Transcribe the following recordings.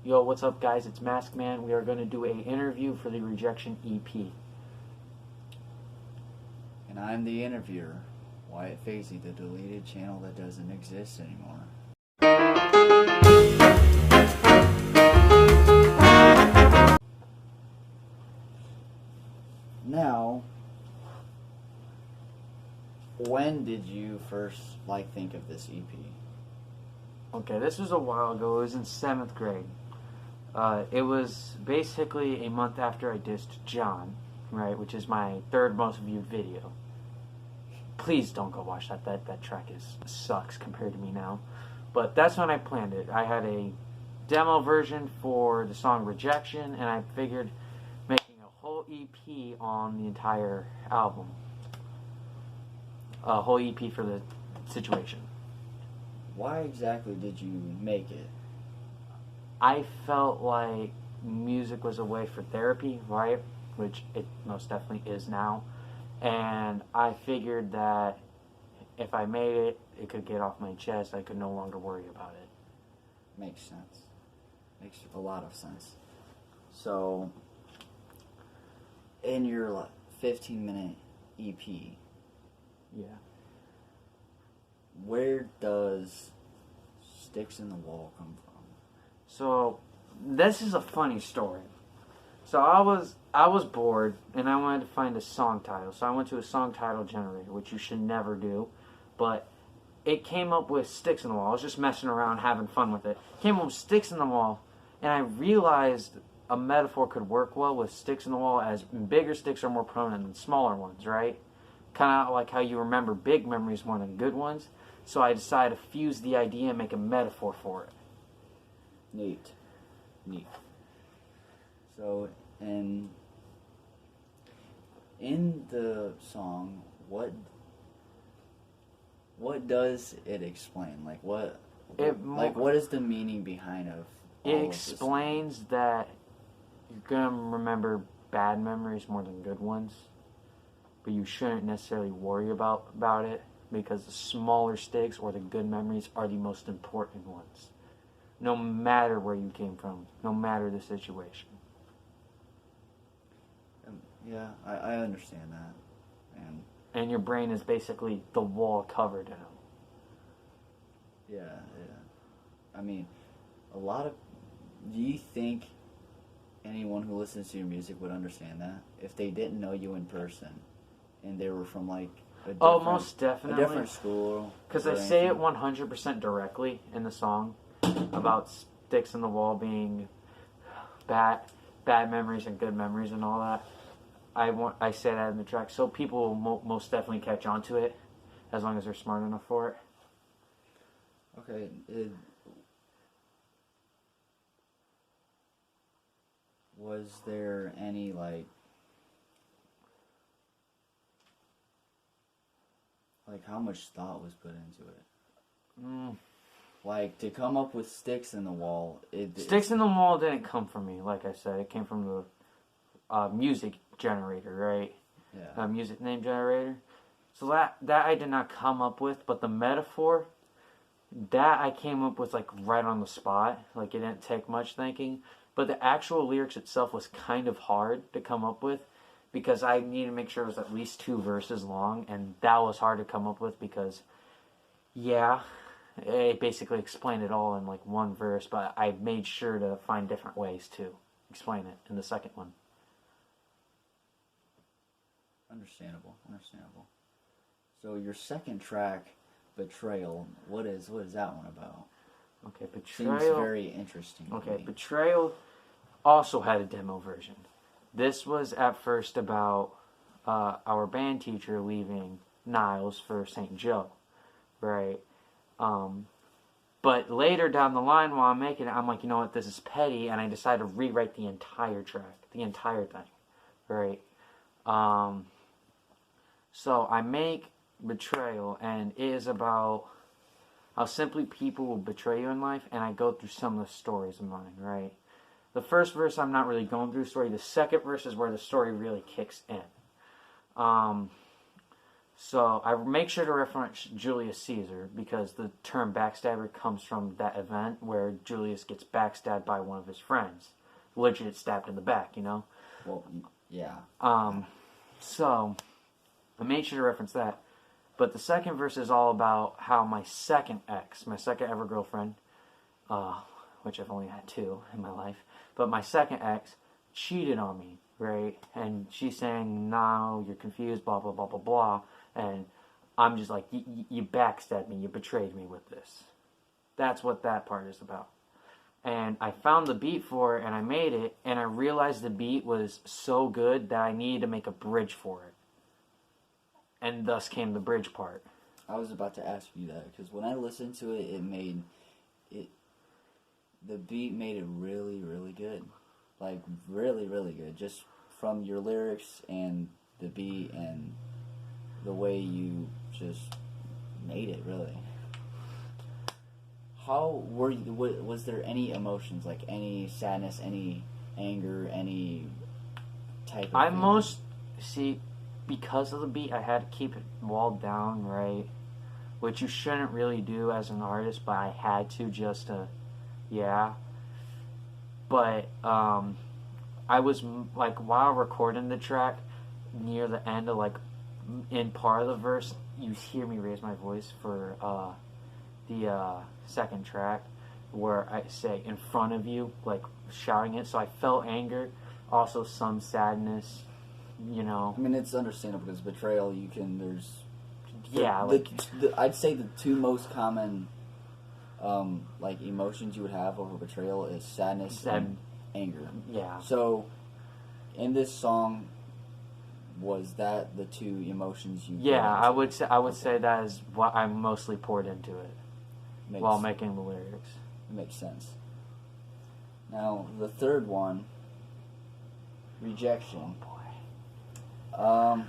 Yo, what's up, guys? It's Mask Man. We are going to do an interview for the Rejection EP. And I'm the interviewer, Wyatt Facey, the deleted channel that doesn't exist anymore. Now, when did you first think of this EP? Okay, this was a while ago. It was in 7th grade. It was basically a month after I dissed John, right, which is my third most viewed video. Please don't go watch that. That track sucks compared to me now. But that's when I planned it. I had a demo version for the song Rejection, and I figured making a whole EP on the entire album. A whole EP for the situation. Why exactly did you make it? I felt like music was a way for therapy, right? Which it most definitely is now. And I figured that if I made it, it could get off my chest. I could no longer worry about it. Makes sense. Makes a lot of sense. So, in your 15-minute EP, yeah, where does Sticks in the Wall come from? So, this is a funny story. So I was bored, and I wanted to find a song title. So I went to a song title generator, which you should never do. But it came up with Sticks in the Wall. I was just messing around, having fun with it. Came up with Sticks in the Wall, and I realized a metaphor could work well with sticks in the wall, as bigger sticks are more prominent than smaller ones, right? Kind of like how you remember big memories more than good ones. So I decided to fuse the idea and make a metaphor for it. Neat. So, in the song, what does it explain? What is the meaning behind of all It of this? explains that you're gonna remember bad memories more than good ones, but you shouldn't necessarily worry about it, because the smaller stakes or the good memories are the most important ones, no matter where you came from, no matter the situation. Yeah, I understand that. And your brain is basically the wall covered in them. Yeah. I mean, do you think anyone who listens to your music would understand that if they didn't know you in person and they were from most definitely. a different school? Because I say it 100% directly in the song about sticks in the wall being bad memories and good memories and all that. I say that in the track, so people will most definitely catch on to it, as long as they're smart enough for it. Okay. Was there any how much thought was put into it? To come up with Sticks in the Wall. Sticks in the Wall didn't come from me, like I said. It came from the music generator, right? Yeah. Music name generator. So that I did not come up with, but the metaphor, that I came up with right on the spot. It didn't take much thinking. But the actual lyrics itself was kind of hard to come up with, because I needed to make sure it was at least 2 verses long, and that was hard to come up with because, yeah, it basically explained it all in one verse, but I made sure to find different ways to explain it in the second one. Understandable. So your second track, Betrayal, what is that one about? Okay, Betrayal. Seems very interesting. Okay, Betrayal also had a demo version. This was at first about our band teacher leaving Niles for St. Joe, right? But later down the line, while I'm making it, I'm like, you know what, this is petty, and I decided to rewrite the entire track, the entire thing, right? So I make Betrayal, and it is about how simply people will betray you in life, and I go through some of the stories of mine, right? The first verse, I'm not really going through the story. The second verse is where the story really kicks in. So I make sure to reference Julius Caesar because the term backstabber comes from that event where Julius gets backstabbed by one of his friends. Legit stabbed in the back, you know? Well, yeah. So I made sure to reference that. But the second verse is all about how my second ex, my second ever girlfriend, which I've only had 2 in my life, but my second ex cheated on me, right? And she's saying, no, you're confused, blah, blah, blah, blah, blah. And I'm just like, you backstabbed me, you betrayed me with this. That's what that part is about. And I found the beat for it, and I made it, and I realized the beat was so good that I needed to make a bridge for it. And thus came the bridge part. I was about to ask you that, because when I listened to it, the beat made it really, really good. Like, really, really good. Just from your lyrics and the beat and the way you just made it, really. How were you, was there any emotions, like any sadness, any anger, any type of because of the beat, I had to keep it walled down, right? Which you shouldn't really do as an artist, but I had to just to, yeah. But I was, like, while recording the track, near the end of, like, in part of the verse, you hear me raise my voice for the second track, where I say, in front of you, like, shouting it. So I felt anger, also some sadness, you know. I mean, it's understandable because betrayal, there's... Yeah, I'd say the 2 most common, like, emotions you would have over betrayal is sadness and anger. Yeah. So, in this song, was that the 2 emotions you... Yeah, I would say that is what I mostly poured into it while making the lyrics. Makes sense. Now, the third one, Rejection. Oh, boy.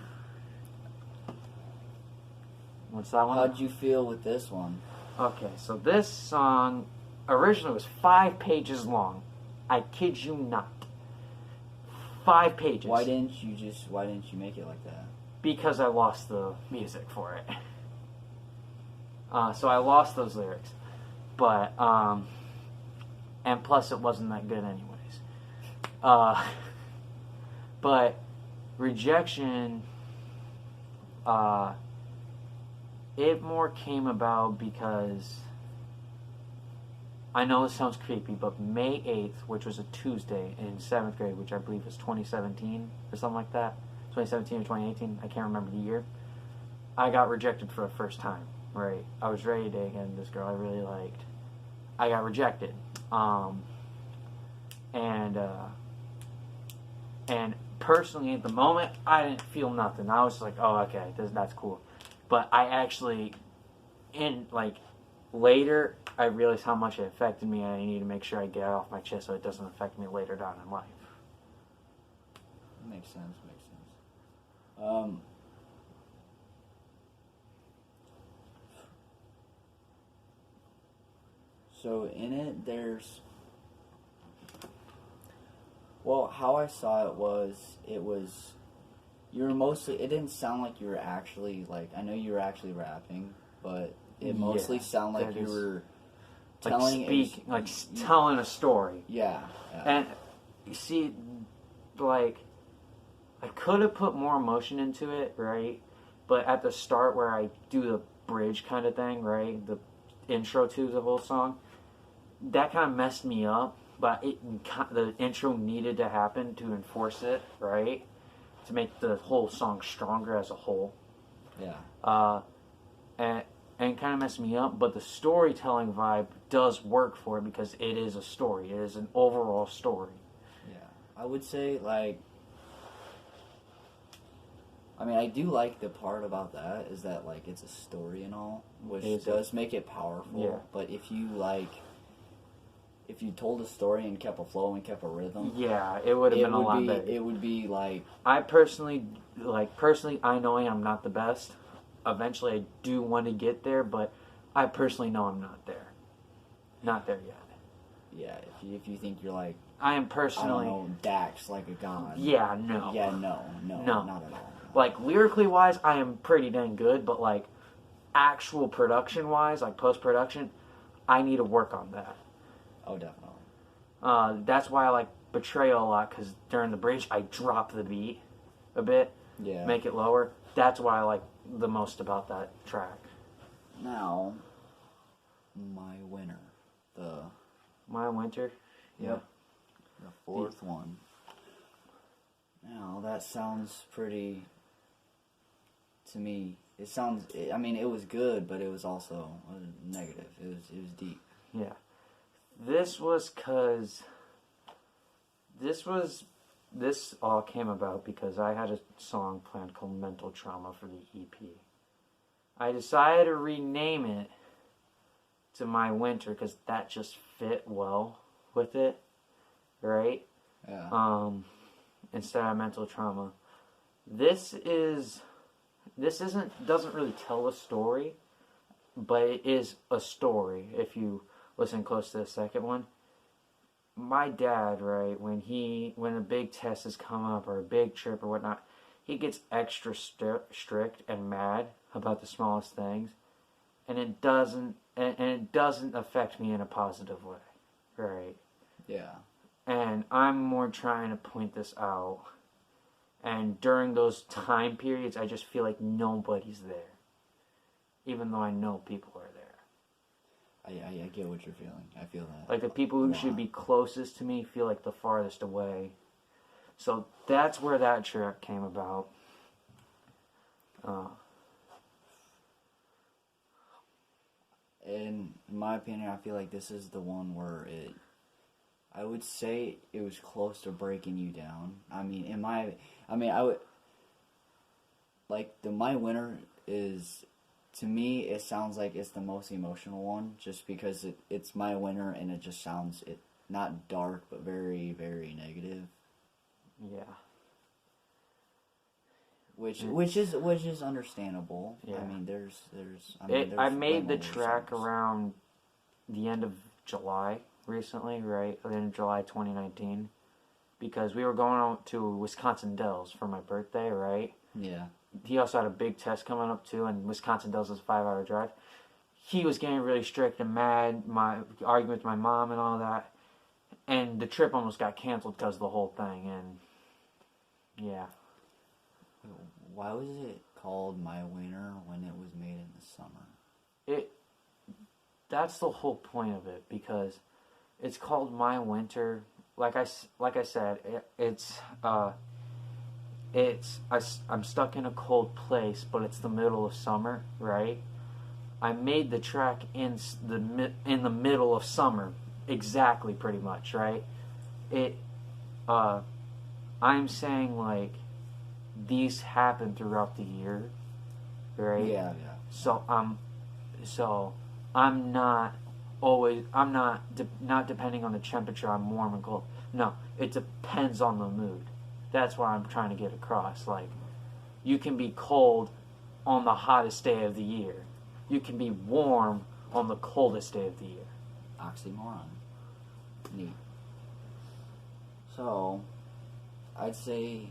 What's that one? How'd you feel with this one? Okay, so this song originally was 5 pages long. I kid you not. 5 pages. Why didn't you make it like that? Because I lost the music for it. So I lost those lyrics. But, and plus it wasn't that good anyways. But Rejection, it more came about because, I know this sounds creepy, but May 8th, which was a Tuesday in 7th grade, which I believe was 2017 or something like that, 2017 or 2018, I can't remember the year, I got rejected for the first time, right? I was ready to date again this girl I really liked. I got rejected. And personally, at the moment, I didn't feel nothing. I was just like, oh, okay, that's cool. But I actually, later, I realized how much it affected me, and I need to make sure I get it off my chest so it doesn't affect me later down in life. Makes sense. So in it, there's... Well, how I saw it was, you were mostly, it didn't sound like you were actually, like, I know you were actually rapping, but it mostly sounded like you were telling a story. Yeah. And, you see, like, I could have put more emotion into it, right? But at the start where I do the bridge kind of thing, right? The intro to the whole song, that kind of messed me up. But the intro needed to happen to enforce it, right? To make the whole song stronger as a whole. Yeah. And kind of messed me up, but the storytelling vibe does work for it because it is a story. It is an overall story. Yeah. I would say, like... I mean, I do like the part about that is that, like, it's a story and all, which does make it powerful. Yeah. But if you told a story and kept a flow and kept a rhythm, yeah, it would have been a lot better. It would be like... I personally, I know I'm not the best. Eventually, I do want to get there, but I personally know I'm not there. Not there yet. Yeah, if you think you're like... I am personally... I don't know, Dax, like a god. Yeah, no. Yeah, no, not at all. Like, lyrically wise, I am pretty dang good, but like, actual production wise, like post production, I need to work on that. Oh, definitely. That's why I like Betrayal a lot, because during the bridge, I drop the beat a bit, Yeah. make it lower. That's why I like the most about that track. Now, My Winner. My Winter? Yep. The fourth one. Now, that sounds pretty... To me, it sounds... I mean, it was good, but it was also negative. It was deep. Yeah. This was because... This all came about because I had a song planned called Mental Trauma for the EP. I decided to rename it to My Winter because that just fit well with it, right? Yeah. Instead of Mental Trauma. This doesn't really tell a story, but it is a story if you listen close to the second one. My dad, right, when a big test has come up or a big trip or whatnot, he gets extra strict and mad about the smallest things, and it doesn't affect me in a positive way, right? Yeah. And I'm more trying to point this out. And during those time periods, I just feel like nobody's there, even though I know people are there. I get what you're feeling. I feel that. Like the people who should be closest to me feel like the farthest away. So that's where that track came about. In my opinion, I feel like this is the one where I would say it was close to breaking you down. I would like the My Winner is, to me, it sounds like it's the most emotional one, just because it's My Winner and it just sounds not dark but very, very negative. Yeah. Which is understandable. Yeah. I mean, there's I made the way more track songs. around the end of July recently, right? The end of July 2019, because we were going on to Wisconsin Dells for my birthday, right? Yeah. He also had a big test coming up too, and Wisconsin Dells is a 5-hour drive. He was getting really strict and mad, my argument with my mom and all that, and the trip almost got canceled because of the whole thing. And yeah. Why was it called My Winter when it was made in the summer? That's the whole point of it, because it's called My Winter. Like I said, I'm stuck in a cold place, but it's the middle of summer, right? I made the track in the middle of summer, exactly, pretty much, right? I'm saying, like, these happen throughout the year, right? Yeah. So I'm not not depending on the temperature. I'm warm and cold. No, it depends on the mood. That's what I'm trying to get across. Like, you can be cold on the hottest day of the year. You can be warm on the coldest day of the year. Oxymoron. Neat. So, I'd say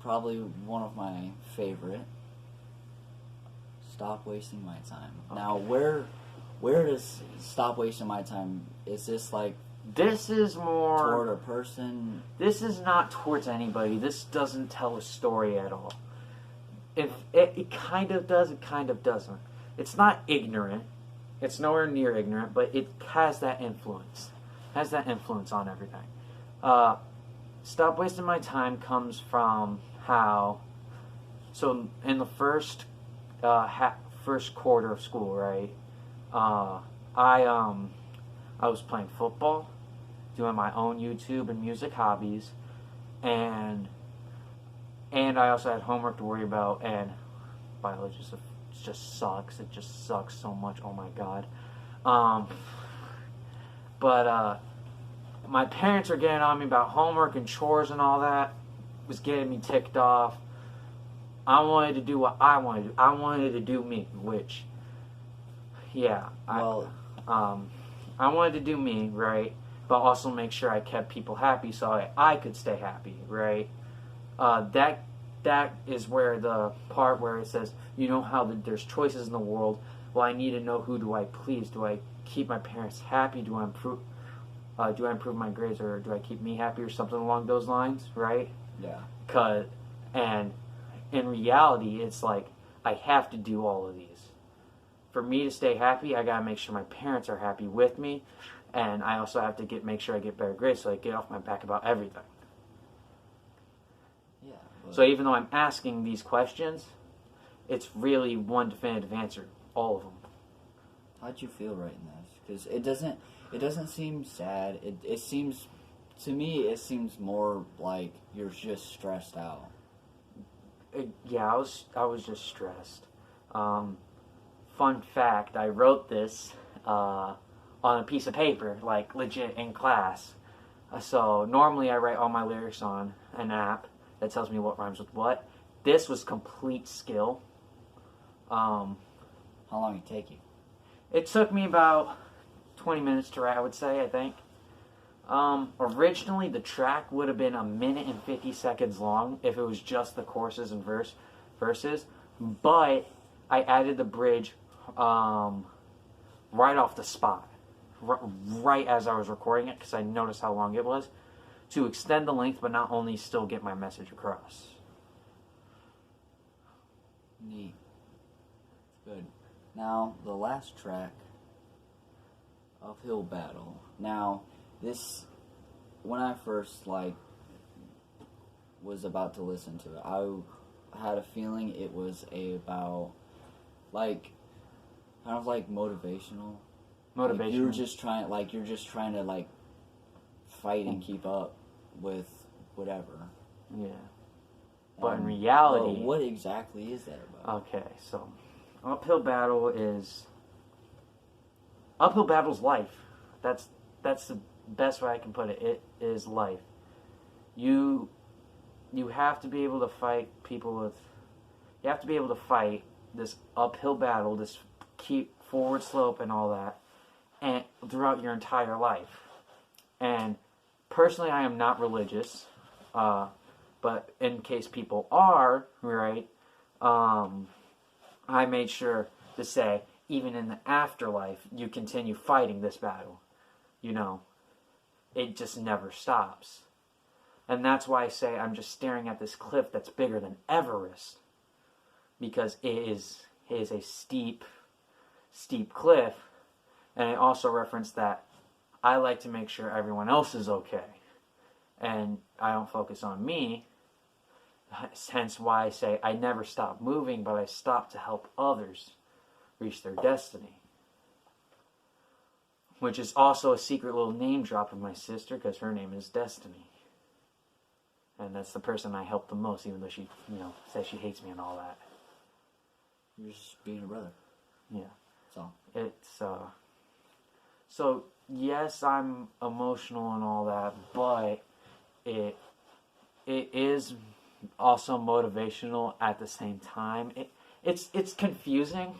probably one of my favorite. Stop Wasting My Time. Okay. Now, where does Stop Wasting My Time? Is this like? This is more toward a person. This is not towards anybody. This doesn't tell a story at all. If it kind of does, it kind of doesn't. It's not ignorant. It's nowhere near ignorant, but it has that influence. Has that influence on everything. Stop Wasting My Time comes from how. So in the first quarter of school, right? I was playing football, doing my own YouTube and music hobbies, and I also had homework to worry about, and biology just sucks. It just sucks so much. Oh my god. But my parents were getting on me about homework and chores and all that. It was getting me ticked off. I wanted to do what I wanted to do. I wanted to do me, which, yeah. I wanted to do me, right? But also make sure I kept people happy so I could stay happy, right? That that is where the part where it says, you know how there's choices in the world. Well, I need to know, who do I please? Do I keep my parents happy? Do I improve my grades, or do I keep me happy, or something along those lines, right? Yeah. And in reality, it's like, I have to do all of these. For me to stay happy, I gotta make sure my parents are happy with me, and I also have to make sure I get better grades, so I get off my back about everything. Yeah. So even though I'm asking these questions, it's really one definitive answer, all of them. How'd you feel writing this? Because it doesn't seem sad. It seems, to me, it seems more like you're just stressed out. Yeah, I was just stressed. Fun fact, I wrote this on a piece of paper, like legit in class. So normally I write all my lyrics on an app that tells me what rhymes with what. This was complete skill. How long did it take you? It took me about 20 minutes to write, I would say, I think. Originally, the track would have been 1 minute and 50 seconds long if it was just the choruses and verses. But I added the bridge right off the spot, right as I was recording it, because I noticed how long it was, to extend the length, but not only still get my message across. Neat. Good. Now, the last track, Uphill Battle. Now, this, when I first, was about to listen to it, I had a feeling it was about, kind of motivational. Motivation. You're just trying to, fight and keep up with whatever. Yeah. But in reality... But what exactly is that about? Okay, so Uphill Battle's life. That's the best way I can put it. It is life. You have to be able to fight people with... You have to be able to fight this uphill battle, this keep forward slope and all that, and throughout your entire life. And personally, I am not religious, but in case people are, right, I made sure to say, even in the afterlife, you continue fighting this battle. You know, it just never stops. And that's why I say I'm just staring at this cliff that's bigger than Everest. Because it is a steep cliff. And I also reference that I like to make sure everyone else is okay. And I don't focus on me. Hence why I say I never stop moving, but I stop to help others reach their destiny. Which is also a secret little name drop of my sister, because her name is Destiny. And that's the person I help the most, even though she, says she hates me and all that. You're just being a brother. Yeah. So. It's, so, yes, I'm emotional and all that, but it is also motivational at the same time. It's confusing.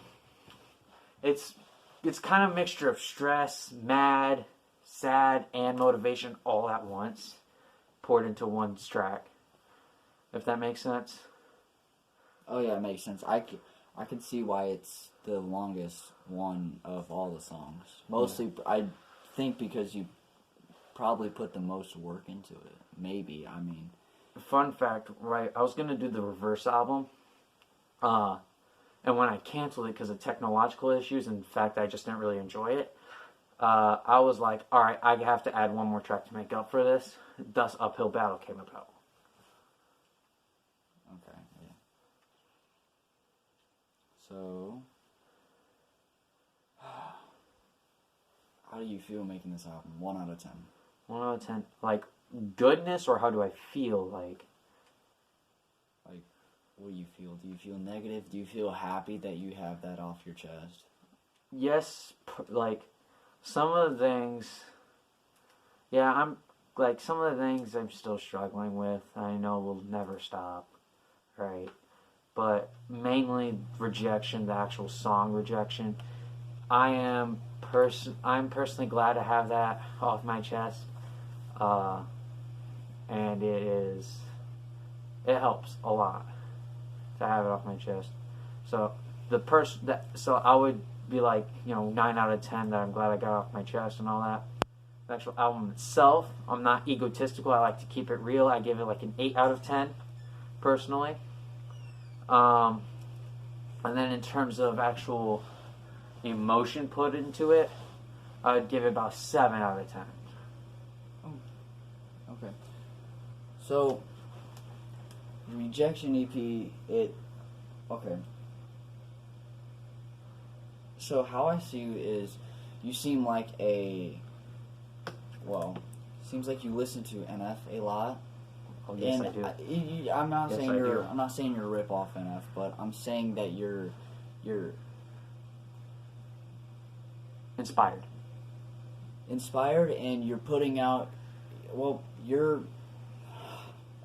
It's kind of a mixture of stress, mad, sad, and motivation all at once, poured into one track. If that makes sense. Oh yeah, it makes sense. I can see why it's the longest one of all the songs. Mostly, yeah. I think because you probably put the most work into it. Maybe, I mean. Fun fact, right, I was going to do the Reverse album, and when I canceled it because of technological issues, in fact, I just didn't really enjoy it, I was like, alright, I have to add one more track to make up for this. Thus, Uphill Battle came about. Okay, yeah. So, how do you feel making this album? 1 out of 10. 1 out of 10. Like, goodness, or how do I feel? Like, what do you feel? Do you feel negative? Do you feel happy that you have that off your chest? Yes, like, some of the things, yeah, some of the things I'm still struggling with, I know will never stop, right? But mainly Rejection, the actual song Rejection. I'm personally glad to have that off my chest. And it helps a lot to have it off my chest. So so I would be like, 9 out of 10 that I'm glad I got off my chest and all that. The actual album itself, I'm not egotistical. I like to keep it real. I give it like an 8 out of 10, personally. And then in terms of actual emotion put into it, I would give it about 7 out of 10. Okay. So, Rejection EP, okay. So how I see you is, you seem like seems like you listen to NF a lot. Oh, yes, and I do. I'm not Yes, saying I you're. do. I'm not saying you're rip off NF, but I'm saying that you're Inspired. and you're putting out. Well,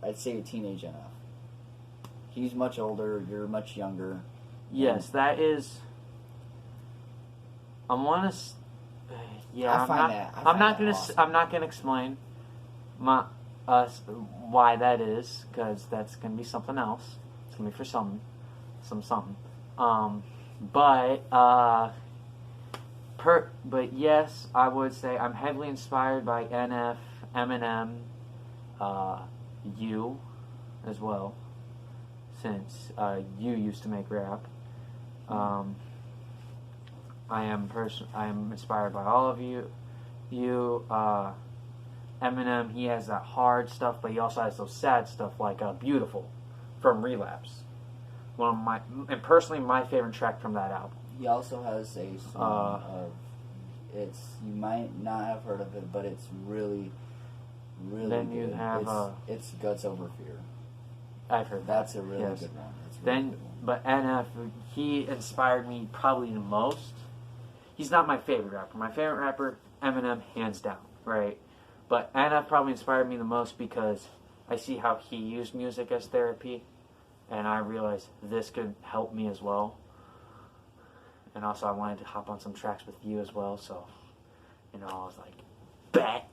I'd say a teenage NF. He's much older. You're much younger. Yes, that is. I want to. Yeah, I'm not gonna explain why that is, because that's gonna be something else. It's gonna be for something. But yes, I would say I'm heavily inspired by NF, Eminem, you, as well, since you used to make rap. I am inspired by all of you. Eminem, he has that hard stuff, but he also has those sad stuff like "Beautiful" from Relapse. Personally, my favorite track from that album. He also has a song of you might not have heard of it, but it's really, really Then good. you have it's Guts Over Fear. I've heard That's that. a really Yes. good one. But NF, he inspired me probably the most. He's not my favorite rapper. My favorite rapper, Eminem, hands down, right? But NF probably inspired me the most because I see how he used music as therapy, and I realized this could help me as well. And also, I wanted to hop on some tracks with you as well, so, I was like, bet.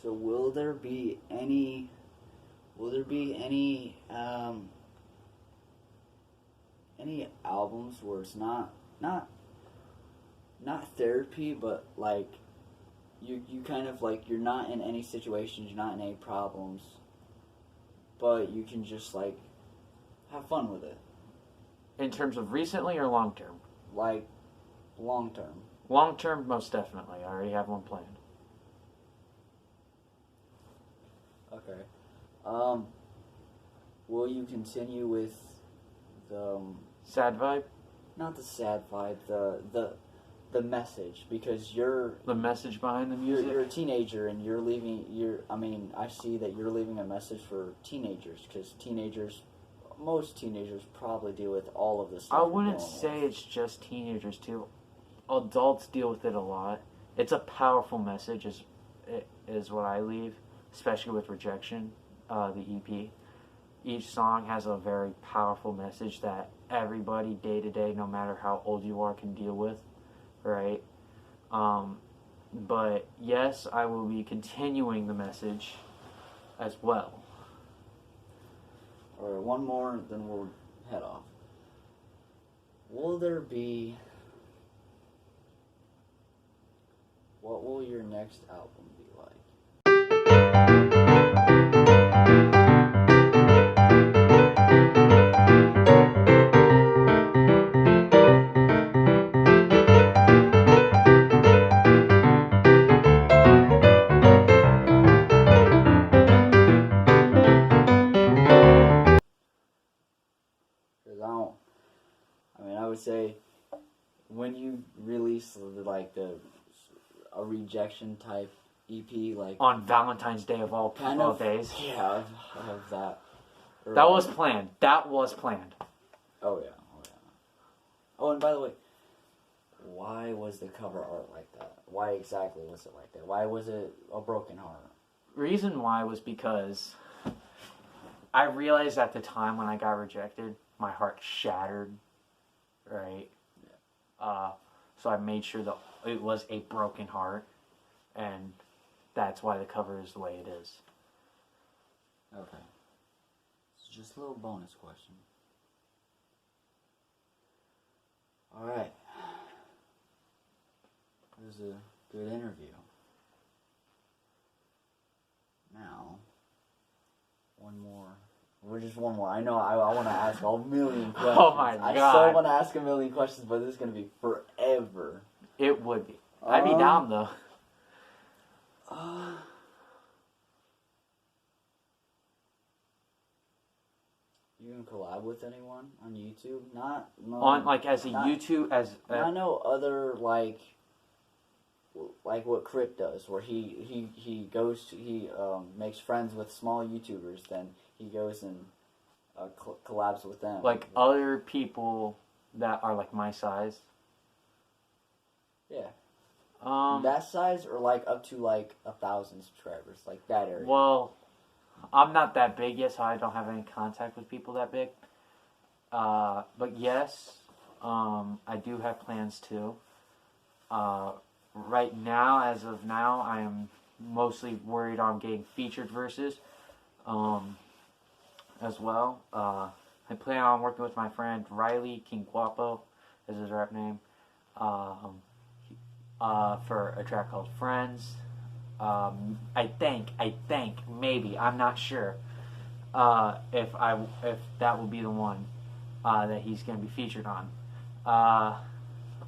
So will there be any albums where it's not therapy, but like you kind of like, you're not in any situations, you're not in any problems, but you can just like have fun with it? In terms of recently or long term? Like long term. Long term, most definitely. I already have one planned. Okay. Will you continue with the Sad vibe? not the sad vibe, the message, because The message behind the music? you're a teenager and I see that you're leaving a message for teenagers, because most teenagers probably deal with all of this stuff. I wouldn't say it's just teenagers too. Adults deal with it a lot. It's a powerful message, is what I leave, especially with Rejection, the EP. Each song has a very powerful message that everybody, day to day, no matter how old you are, can deal with, right? But yes, I will be continuing the message as well. Alright, one more, then we'll head off. What will your next album be like? Because I would say, when you release like a Rejection type EP, like On Valentine's Day of all days. Yeah, of that. That was planned. Oh yeah. Oh, and by the way, why was the cover art like that? Why exactly was it like that? Why was it a broken heart? Reason why was because I realized at the time when I got rejected, my heart shattered, right? Yeah. So I made sure that it was a broken heart, and that's why the cover is the way it is. Okay. just a little bonus question. Alright. It was a good interview. Now, one more. Just one more. I know I want to ask a million questions. Oh my God. I so want to ask a million questions, but this is going to be forever. It would be. I'd be down, though. You gonna collab with anyone on YouTube? Not on like as a YouTube as. I know other like what Crip does, where he makes friends with small YouTubers, then he goes and collabs with them. Like other people that are like my size. Yeah. That size, or like up to like 1,000 subscribers, like that area. Well, I'm not that big yet, so I don't have any contact with people that big. But yes, I do have plans to. Right now, as of now, I am mostly worried on getting featured verses, as well. I plan on working with my friend Riley King Guapo, is his rap name, for a track called Friends. I think, maybe, I'm not sure, if that will be the one, that he's going to be featured on,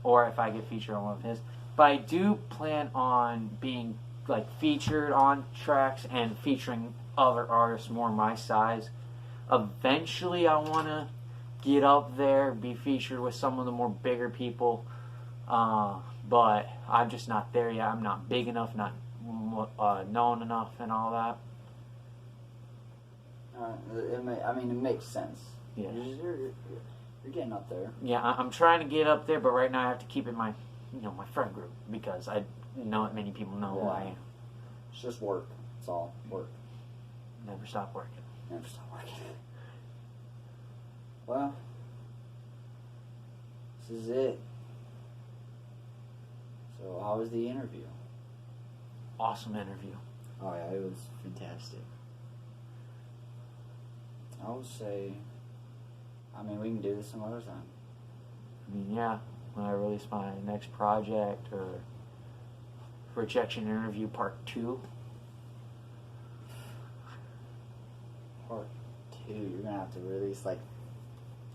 or if I get featured on one of his. But I do plan on being, like, featured on tracks and featuring other artists more my size. Eventually, I want to get up there, be featured with some of the more bigger people, but I'm just not there yet. I'm not big enough, not known enough and all that. It makes sense. Yeah. You're getting up there. Yeah, I'm trying to get up there, but right now I have to keep it my friend group, because I know that many people know who I am. It's just work. It's all work. Never stop working. Never stop working. Well, this is it. So, how was the interview? Awesome interview. Oh yeah, it was fantastic. I would say, we can do this some other time. Yeah, when I release my next project, or Rejection Interview Part 2. Part 2, you're going to have to release like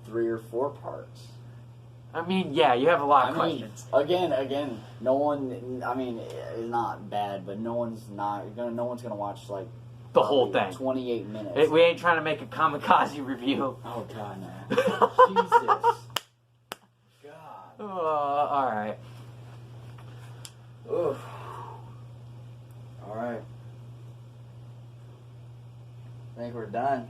3 or 4 parts. Yeah, you have a lot of questions. Again, no one, it's not bad, but no one's gonna watch like the whole thing. 28 minutes. We ain't trying to make a kamikaze review. Oh God, no. Jesus. God. All right. Oof. All right. I think we're done.